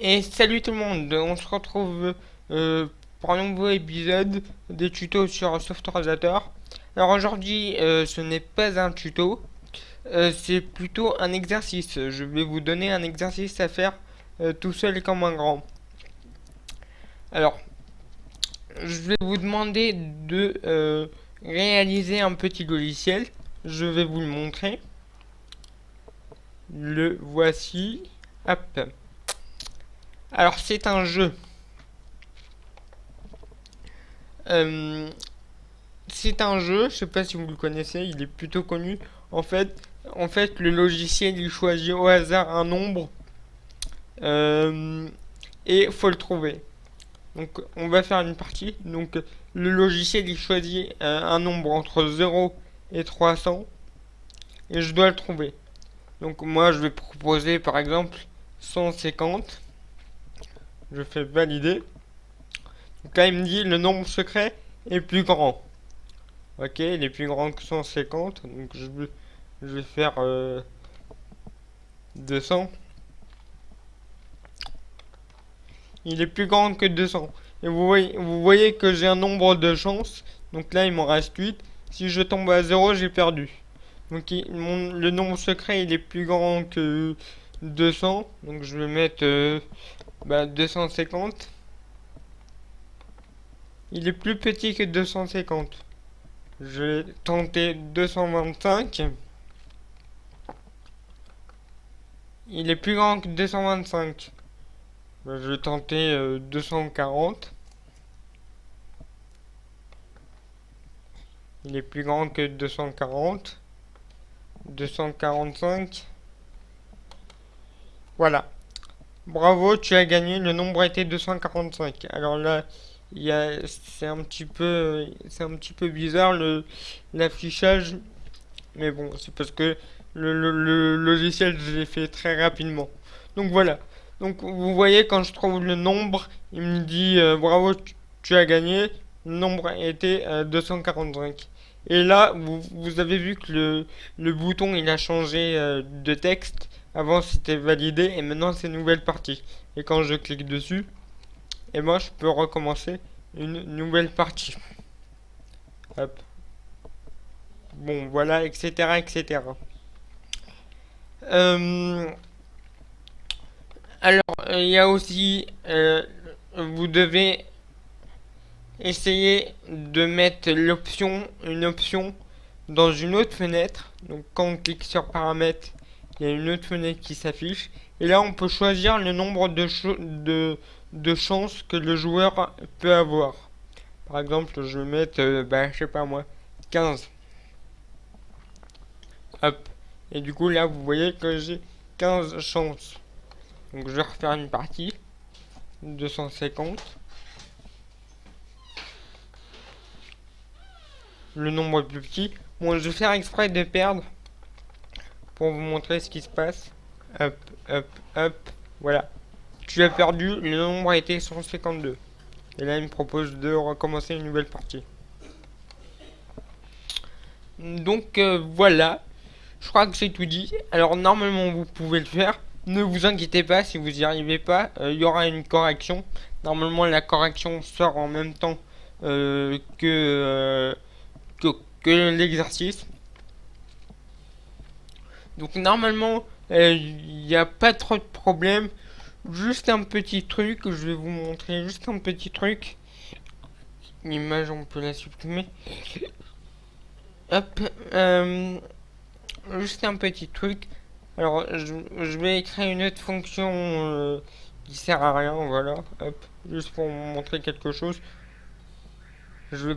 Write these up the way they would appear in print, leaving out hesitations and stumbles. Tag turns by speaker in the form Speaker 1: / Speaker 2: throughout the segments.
Speaker 1: Et salut tout le monde, on se retrouve pour un nouveau épisode des tutos sur Softorisator. Alors aujourd'hui, ce n'est pas un tuto, c'est plutôt un exercice. Je vais vous donner un exercice à faire tout seul comme un grand. Alors, je vais vous demander de réaliser un petit logiciel. Je vais vous le montrer. Le voici. Hop. Alors, c'est un jeu. Euh, c'est un jeu, je sais pas si vous le connaissez, il est plutôt connu. En fait, le logiciel il choisit au hasard un nombre euh, et faut le trouver. Donc, on va faire une partie. Donc, le logiciel il choisit un nombre entre 0 et 300 et je dois le trouver. Donc, moi je vais proposer par exemple 150. Je fais valider. Donc là, il me dit le nombre secret est plus grand. Ok, il est plus grand que 150. Donc, je vais faire 200. Il est plus grand que 200. Et vous voyez que j'ai un nombre de chances. Donc là, il m'en reste 8. Si je tombe à 0, j'ai perdu. Donc le nombre secret, il est plus grand que 200. Donc je vais mettre 250. Il est plus petit que 250. Je vais tenter 225. Il est plus grand que 225. Je vais tenter 240. Il est plus grand que 240. 245. Voilà. Bravo, tu as gagné. Le nombre était 245. Alors là, c'est un petit peu bizarre l'affichage, mais bon, c'est parce que le logiciel je l'ai fait très rapidement. Donc voilà. Donc vous voyez quand je trouve le nombre, il me dit bravo, tu as gagné. Le nombre était 245. Et là, vous avez vu que le bouton il a changé de texte. Avant c'était validé et maintenant c'est nouvelle partie. Et quand je clique dessus, et moi je peux recommencer une nouvelle partie. Hop. Bon voilà, etc. etc. Euh, alors il y a aussi, vous devez essayer de mettre une option dans une autre fenêtre. Donc quand on clique sur paramètres, il y a une autre fenêtre qui s'affiche. Et là, on peut choisir le nombre de chances que le joueur peut avoir. Par exemple, je vais mettre, je sais pas moi, 15. Hop. Et du coup, là, vous voyez que j'ai 15 chances. Donc, je vais refaire une partie. 250. Le nombre est plus petit. Bon, je vais faire exprès de perdre pour vous montrer ce qui se passe. Hop, hop, hop. Voilà. Tu as perdu, le nombre a été 152. Et là, il me propose de recommencer une nouvelle partie. Donc voilà, je crois que c'est tout dit. Alors normalement, vous pouvez le faire. Ne vous inquiétez pas si vous n'y arrivez pas. Il y aura une correction. Normalement, la correction sort en même temps que, que l'exercice. Donc normalement, il n'y a pas trop de problème. Juste un petit truc, je vais vous montrer juste un petit truc. L'image, on peut la supprimer. Hop, juste un petit truc. Alors, je vais créer une autre fonction qui sert à rien, voilà. Hop, juste pour vous montrer quelque chose. Je vais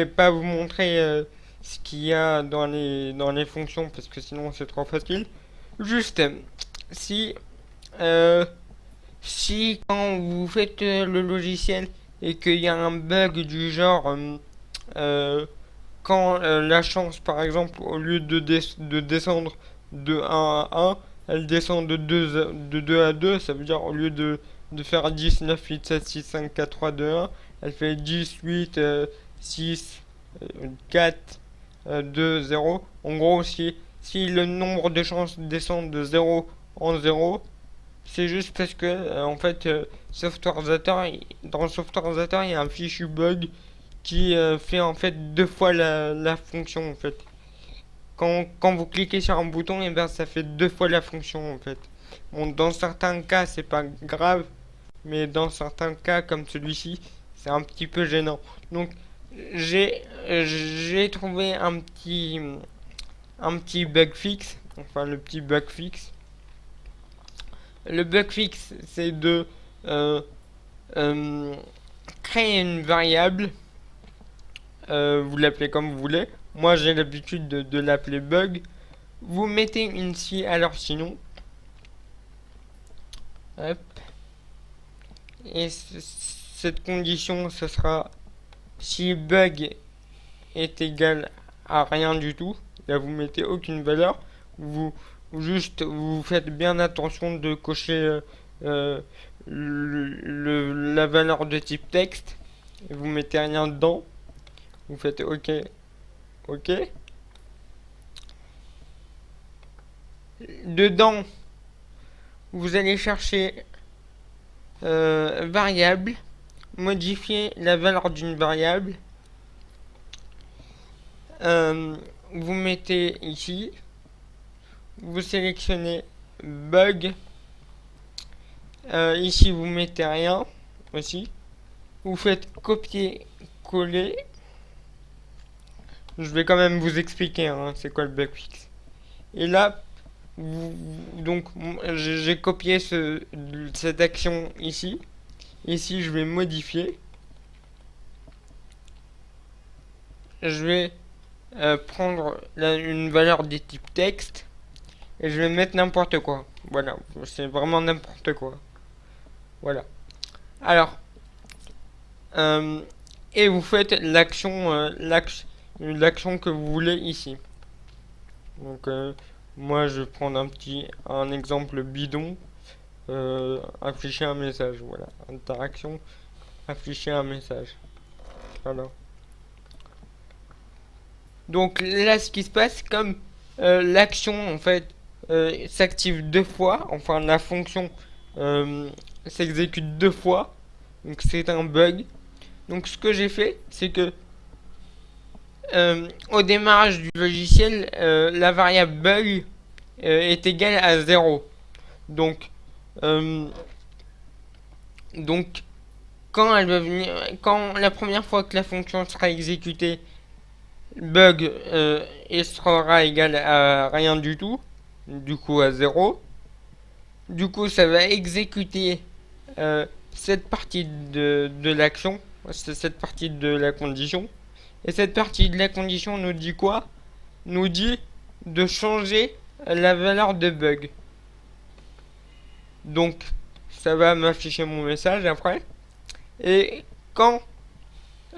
Speaker 1: pas vous montrer ce qu'il y a dans les fonctions parce que sinon c'est trop facile. Juste, si euh, si quand vous faites le logiciel et qu'il y a un bug du genre quand la chance par exemple au lieu de descendre de 1 à 1 elle descend de 2 à 2, ça veut dire au lieu de faire 10 9 8 7 6 5 4 3 2 1 elle fait 10 8 6 4 2 0. En gros si le nombre de chances descend de 0 en 0, c'est juste parce que en fait dans SoftwareZator il y a un fichu bug qui fait en fait deux fois la fonction en fait. Quand vous cliquez sur un bouton, et ben ça fait deux fois la fonction en fait. Bon, dans certains cas c'est pas grave, mais dans certains cas comme celui-ci, c'est un petit peu gênant. Donc j'ai trouvé un petit bug fixe, enfin le petit bug fixe. Le bug fixe, c'est de euh, euh, créer une variable, vous l'appelez comme vous voulez. Moi j'ai l'habitude de l'appeler bug. Vous mettez une si alors sinon. Hop. Et cette condition, ce sera si bug est égal à rien du tout. Là vous mettez aucune valeur. Vous juste vous faites bien attention de cocher la valeur de type texte. Et vous mettez rien dedans. Vous faites OK. OK. Dedans, vous allez chercher variable, modifier la valeur d'une variable. Vous mettez ici, vous sélectionnez bug. Ici, vous mettez rien aussi. Vous faites copier-coller. Je vais quand même vous expliquer hein, c'est quoi le bug fixe. Et là, donc j'ai copié cette action ici. Ici, je vais modifier. Je vais prendre une valeur de type texte et je vais mettre n'importe quoi. Voilà, c'est vraiment n'importe quoi. Voilà. Alors, et vous faites l'action que vous voulez ici. Donc, moi, je vais prendre un exemple bidon. Afficher un message. Voilà, interaction, afficher un message. Voilà. Donc là, ce qui se passe, comme l'action en fait s'active deux fois, enfin la fonction s'exécute deux fois, donc c'est un bug. Donc ce que j'ai fait, c'est que au démarrage du logiciel, la variable bug est égale à 0. Donc, donc quand elle va venir, quand la première fois que la fonction sera exécutée, bug et sera égal à rien du tout, du coup à 0. Du coup, ça va exécuter cette partie de l'action, cette partie de la condition. Et cette partie de la condition nous dit quoi? Nous dit de changer la valeur de bug. Donc, ça va m'afficher mon message après. Et quand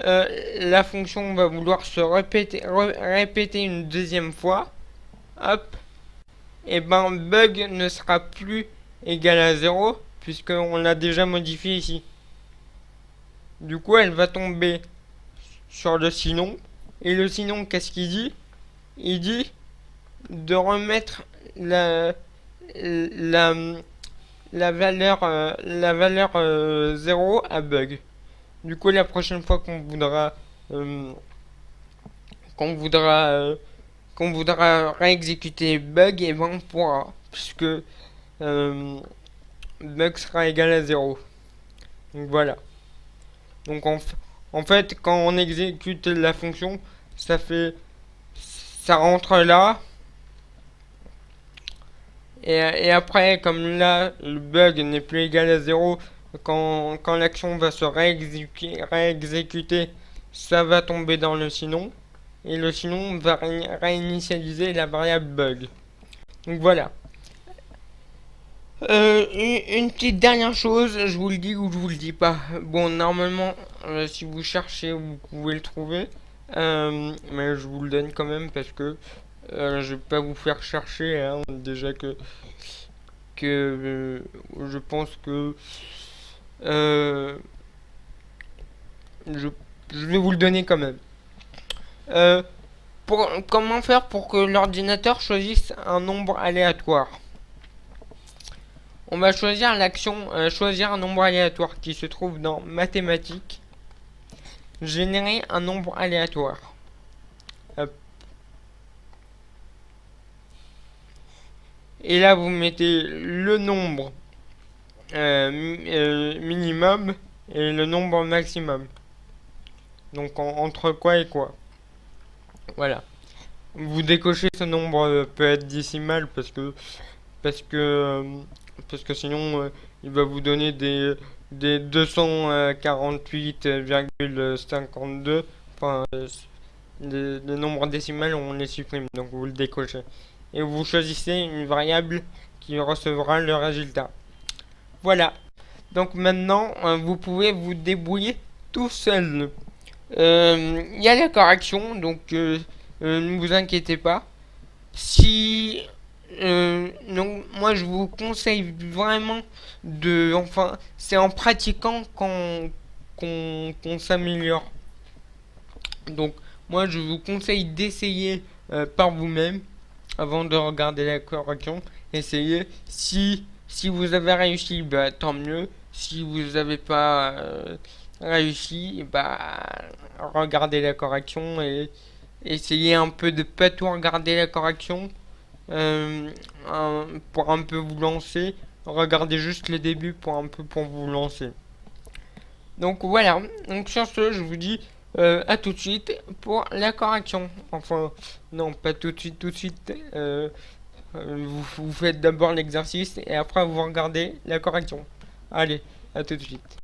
Speaker 1: la fonction va vouloir se répéter une deuxième fois, hop, et ben bug ne sera plus égal à 0 puisqu'on l'a déjà modifié ici. Du coup, elle va tomber sur le sinon. Et le sinon, qu'est-ce qu'il dit? Il dit de remettre la valeur 0 à bug. Du coup, la prochaine fois qu'on voudra réexécuter bug, et ben on pourra, puisque bug sera égal à 0. Donc voilà. Donc en fait, quand on exécute la fonction, ça rentre là. Et après, comme là, le bug n'est plus égal à 0, quand l'action va se réexécuter, ça va tomber dans le sinon. Et le sinon va réinitialiser la variable bug. Donc voilà. Une petite dernière chose, je vous le dis ou je vous le dis pas. Bon, normalement, si vous cherchez, vous pouvez le trouver. Mais je vous le donne quand même parce que je vais pas vous faire chercher. Hein, déjà que je pense que je vais vous le donner quand même. Comment faire pour que l'ordinateur choisisse un nombre aléatoire? on va choisir l'action choisir un nombre aléatoire qui se trouve dans mathématiques. Générer un nombre aléatoire. Hop. Et là, vous mettez le nombre minimum et le nombre maximum. Donc entre quoi et quoi. Voilà. Vous décochez ce nombre peut être décimal parce que parce que sinon il va vous donner des 248,52. Enfin, les nombres décimales on les supprime, donc vous le décochez. Et vous choisissez une variable qui recevra le résultat. Voilà. Donc maintenant, vous pouvez vous débrouiller tout seul. Il y a la correction, donc ne vous inquiétez pas. Si donc moi je vous conseille vraiment de, enfin c'est en pratiquant qu'on s'améliore. Donc moi je vous conseille d'essayer par vous-même avant de regarder la correction. Essayez. Si vous avez réussi, bah tant mieux. Si vous n'avez pas réussi, bah regardez la correction et essayez un peu de pas tout regarder la correction euh, pour un peu vous lancer. Regardez juste le début pour un peu pour vous lancer. Donc voilà. Donc sur ce, je vous dis à tout de suite pour la correction. Enfin, non, pas tout de suite, tout de suite. Vous faites d'abord l'exercice et après vous regardez la correction. Allez, à tout de suite.